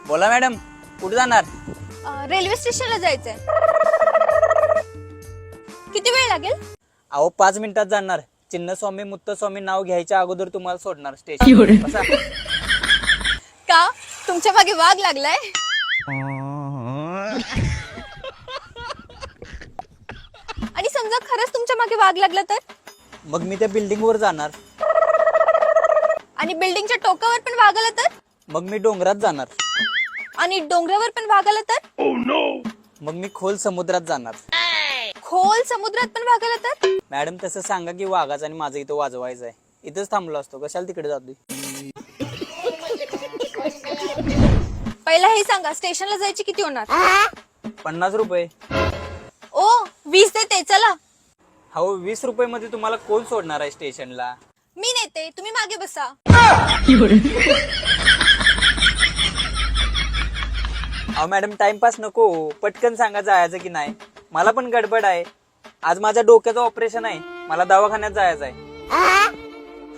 बोला मॅडम, कुठे जाणार? रेल्वे स्टेशनला जायचंय. किती वेळ लागेल? अहो 5 मिनिटात जाणार. चिन्नस्वामी मुत्तस्वामी नाव घ्यायच्या अगोदर तुम्हाला सोडणार स्टेशन. बसा. का तुमच्या मागे वाघ लागलाय? आणि समजा खरंच तुमच्या मागे वाघ लागला तर? मग मी त्या बिल्डिंग वर जाणार. आणि बिल्डिंगच्या टोकावर पण वाघ आला तर? मग मी डोंगरात जाणार. आणि डोंगरावर पण वाघ आला तर? मग मी खोल समुद्रात जाणार. खोल समुद्रात पण वाघ आला तर? मॅडम तसं सांगा की वाघाचं आणि माझं इथं वाजवायचं आहे. इथंच थांबलो असतो, कशाला तिकडे जातोय? पहिला हे सांगा, स्टेशनला जायचे किती होणार? 50 रुपये. ओ 20 देते, चला. हो 20 रुपये मध्ये तुम्हाला कोण सोडणार आहे स्टेशनला? मी नेते, तुम्ही मागे बसा. अहो मॅडम टाइमपास नको, पटकन सांगा जायचं की नाही. मला पण गडबड आहे. आज माझ्या डोक्याचं ऑपरेशन आहे, मला दवाखान्यात जायचं आहे.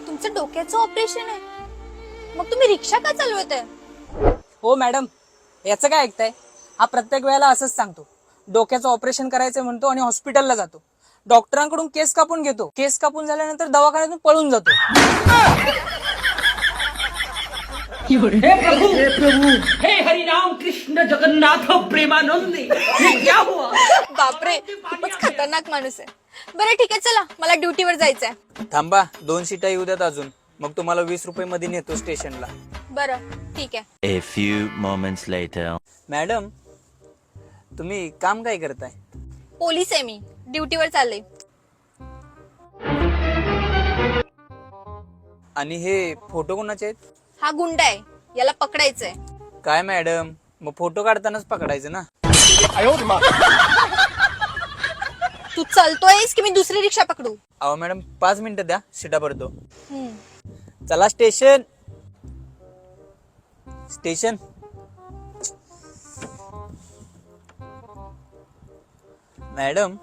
तुमचं डोक्याचं ऑपरेशन आहे? मग तुम्ही रिक्षा का चालवताय? हो मॅडम, याचं काय ऐकताय? हा प्रत्येक वेळेला असंच सांगतो, डोक्याचं ऑपरेशन करायचं म्हणतो आणि हॉस्पिटलला जातो. डॉक्टरांकडून केस कापून घेतो, केस कापून झाल्यानंतर दवाखान्यातून पळून जातो. हे प्रभु हे हरि राम कृष्ण जगन्नाथ प्रेमानंद, ये क्या हुआ? बापरे, खूपच खतरनाक माणूस आहे. बरं ठीक आहे, चला, मला ड्युटीवर जायचंय. थांबा, 2 सीटा येऊ द्यात अजून, मग तुम्हाला 20 रुपये मध्ये नेतो स्टेशनला. बरं ठीक आहे. A few moments later. Madam तुम्ही काम काय करताय? पोलीस आहे मी, ड्युटीवर चालले. आणि हे फोटो कोणाचे आहेत? हा गुंड आहे, याला पकडायचंय. काय मॅडम, मग फोटो काढतानाच पकडायचं ना. तू चालतोयस की मी दुसरी रिक्षा पकडू? अहो मॅडम 5 मिनिटं द्या, सीटा भरतो. हम्म. चला स्टेशन. स्टेशन. मॅडम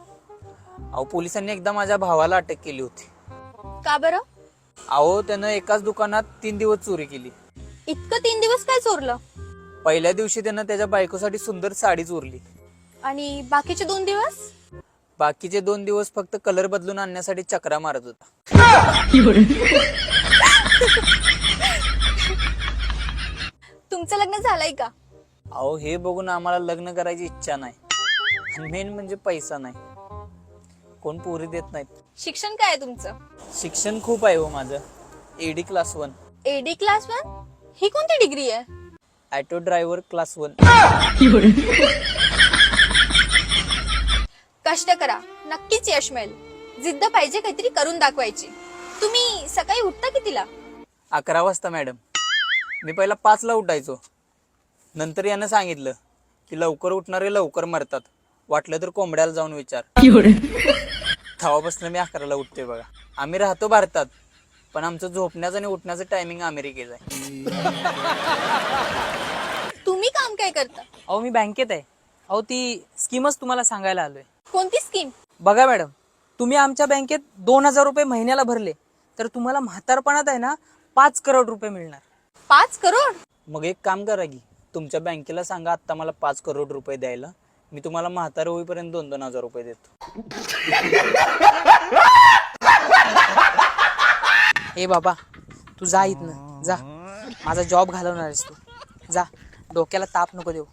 अहो पोलिसांनी एकदा माझ्या भावाला अटक केली होती. का बरं? अहो त्यानं एकाच दुकानात 3 दिवस चोरी केली. इतकं 3 दिवस काय चोरलं? पहिल्या दिवशी त्यानं त्याच्या बायकोसाठी सुंदर साडी चोरली. आणि बाकीचे 2 दिवस? बाकीचे 2 दिवस फक्त कलर बदलून आणण्यासाठी चक्रा मारत होता. तुमचं लग्न झालंय का? अहो हे बघून आम्हाला लग्न करायची इच्छा नाही. आणि मेन म्हणजे पैसा नाही, कोण पोरी देत नाहीत. शिक्षण काय आहे तुमचं? शिक्षण खूप आहे हो माझं. एडी क्लास 1. एडी क्लास 1? ही कोणती डिग्री आहे? Auto driver class 1. कष्ट करा, नक्कीच यश मिळेल. जिद्द पाहिजे, काहीतरी करून दाखवायची. तुम्ही सकाळी उठता कितीला? 11 वाजता मॅडम. मी पहिला 5 ला उठायचो. नंतर यानं सांगितलं की लवकर उठणारे लवकर मरतात, वाटलं तर कोंबड्याला जाऊन विचार. तेव्हापासून मी 11 ला उठतोय बघा. आम्ही राहतो भारतात, पण आमचं झोपण्याचं आणि उठण्याचं टायमिंग अमेरिकेचं आहे. तुम्ही काम काय करता? अहो मी बँकेत आहे. अहो ती स्कीमच तुम्हाला सांगायला आलोय. कोणती स्कीम? बघा मॅडम, तुम्ही आमच्या बँकेत 2000 रुपये महिन्याला भरले तर तुम्हाला म्हातारपणात आहे ना 5 करोड रुपये मिळणार. 5 करोड? मग एक काम करा की तुमच्या बँकेला सांगा आता मला 5 करोड रुपये द्यायला. मी तुम्हाला म्हातार होईपर्यंत 2-2 हजार रुपये देतो. ए बाबा, तू जा इथनं, जा. माझा जॉब घालवणार आहेस तू. जा, डोक्याला ताप नको देऊ.